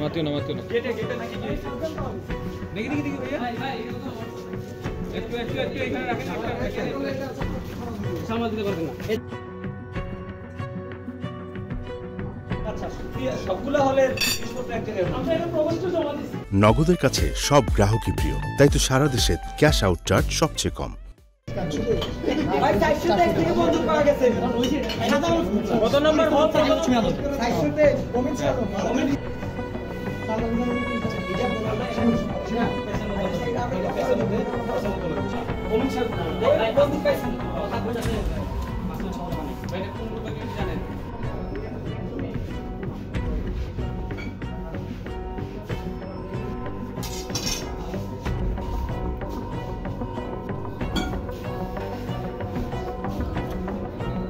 মাতিও না একটু এখানে রাখেন সামাল দিতে পারবেন না। নগদের কাছে সব গ্রাহকই প্রিয়, তাই তো সারা দেশে ক্যাশ আউট চার্জ সবচেয়ে কম। কত